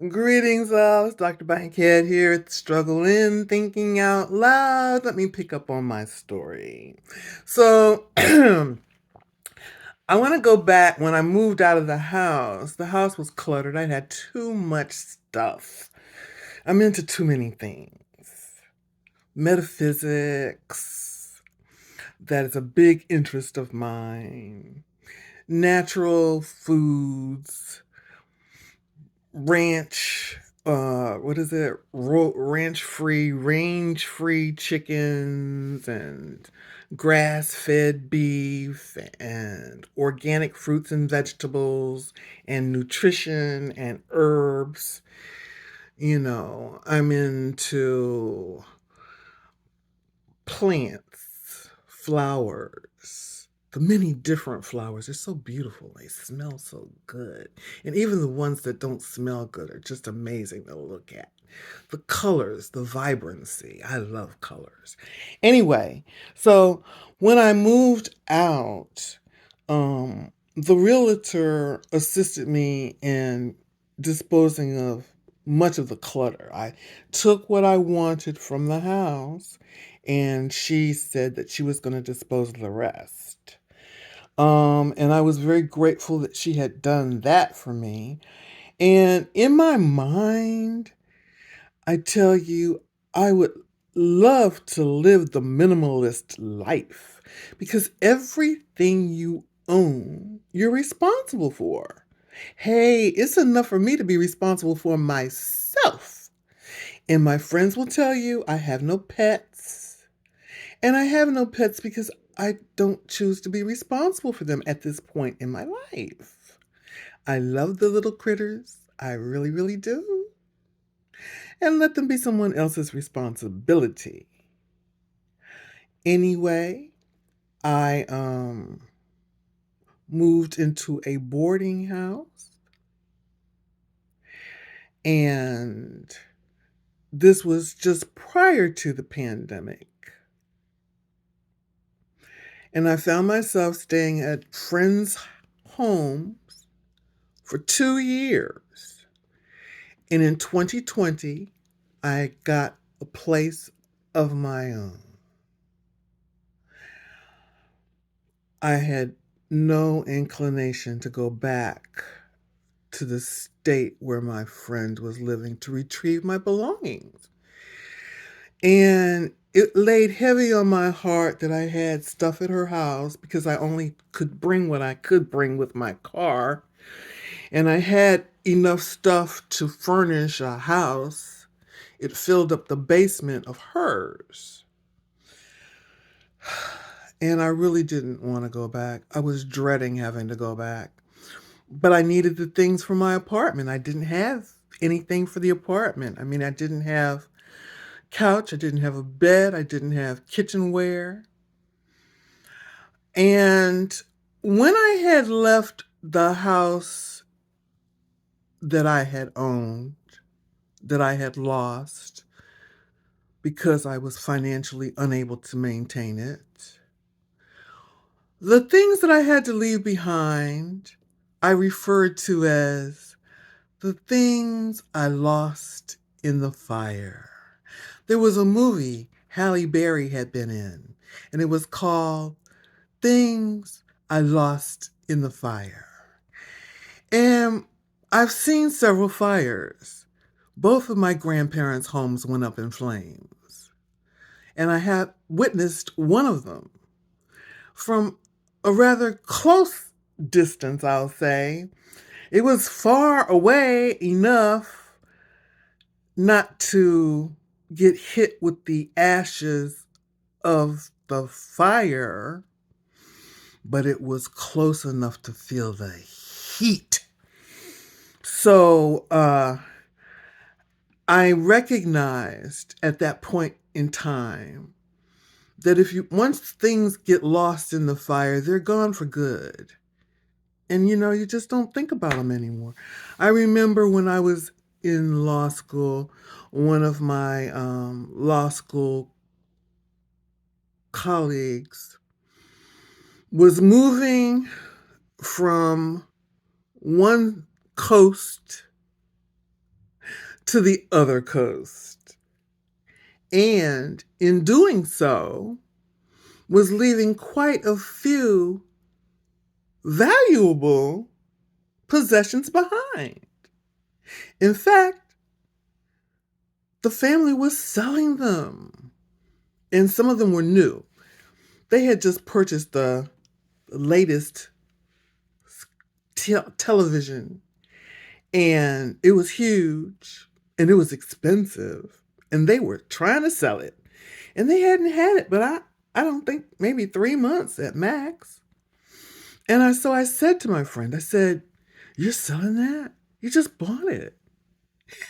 Greetings, all. It's Dr. Bankhead here at Struggle in Thinking Out Loud. Let me pick up on my story. So, I want to go back when I moved out of the house. The house was cluttered. I had too much stuff. I'm into too many things. Metaphysics, that is a big interest of mine. Natural foods, ranch, what is it? Range free chickens and grass fed beef and organic fruits and vegetables and nutrition and herbs. I'm into plants, flowers, the many different flowers. They're so beautiful. They smell so good. And even the ones that don't smell good are just amazing to look at. The colors, the vibrancy. I love colors. Anyway, so when I moved out, the realtor assisted me in disposing of much of the clutter. I took what I wanted from the house and she said that she was going to dispose of the rest. And I was very grateful that she had done that for me. And in my mind, I tell you, I would love to live the minimalist life because everything you own, you're responsible for. Hey, it's enough for me to be responsible for myself. And my friends will tell you I have no pets. And I have no pets because I don't choose to be responsible for them at this point in my life. I love the little critters. I really, really do. And let them be someone else's responsibility. Anyway, I moved into a boarding house, and this was just prior to the pandemic. And I found myself staying at friends' homes for 2 years. And in 2020, I got a place of my own. I had no inclination to go back to the state where my friend was living to retrieve my belongings. And it laid heavy on my heart that I had stuff at her house because I only could bring what I could bring with my car. And I had enough stuff to furnish a house. It filled up the basement of hers. And I really didn't want to go back. I was dreading having to go back. But I needed the things for my apartment. I didn't have anything for the apartment. I mean, I didn't have couch, I didn't have a bed, I didn't have kitchenware. And when I had left the house that I had owned, that I had lost because I was financially unable to maintain it, the things that I had to leave behind, I referred to as the things I lost in the fire. There was a movie Halle Berry had been in, and it was called Things I Lost in the Fire. And I've seen several fires. Both of my grandparents' homes went up in flames, and I had witnessed one of them from a rather close distance, I'll say. It was far away enough not to get hit with the ashes of the fire, but it was close enough to feel the heat. So I recognized at that point in time that once things get lost in the fire, they're gone for good. And you just don't think about them anymore. I remember when I was in law school, one of my law school colleagues was moving from one coast to the other coast. And in doing so, was leaving quite a few valuable possessions behind. In fact, the family was selling them, and some of them were new. They had just purchased the latest television, and it was huge, and it was expensive, and they were trying to sell it, and they hadn't had it, but I don't think maybe 3 months at max. And I said to my friend, I said, "You're selling that? You just bought it."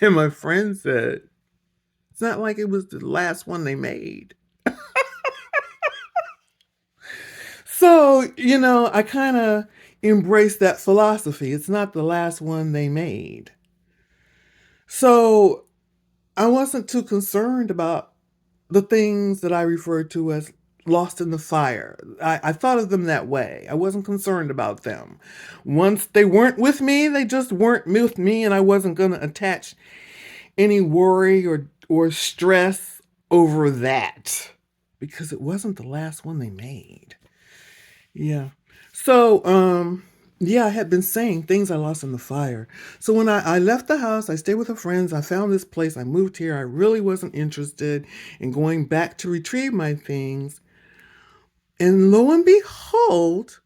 And my friend said, "It's not like it was the last one they made." So, I kind of embraced that philosophy. It's not the last one they made. So I wasn't too concerned about the things that I referred to as lost in the fire. I thought of them that way. I wasn't concerned about them. Once they weren't with me, they just weren't with me, and I wasn't going to attach any worry or stress over that because it wasn't the last one they made. Yeah. So, yeah, I had been saying things I lost in the fire. So when I left the house, I stayed with her friends. I found this place. I moved here. I really wasn't interested in going back to retrieve my things. And lo and behold,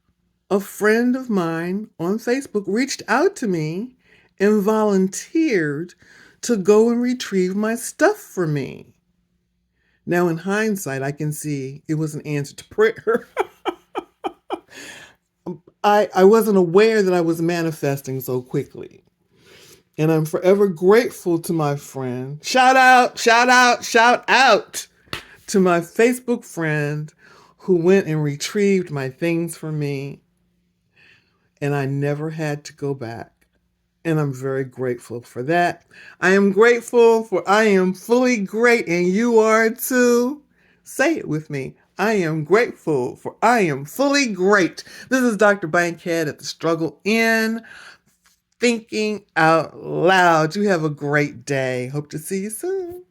a friend of mine on Facebook reached out to me and volunteered to go and retrieve my stuff for me. Now, in hindsight, I can see it was an answer to prayer. I wasn't aware that I was manifesting so quickly. And I'm forever grateful to my friend. Shout out, shout out, shout out to my Facebook friend who went and retrieved my things for me. And I never had to go back. And I'm very grateful for that. I am grateful for I am fully great, and you are too. Say it with me. I am grateful for I am fully great. This is Dr. Bankhead at the Struggle Inn, thinking out loud. You have a great day. Hope to see you soon.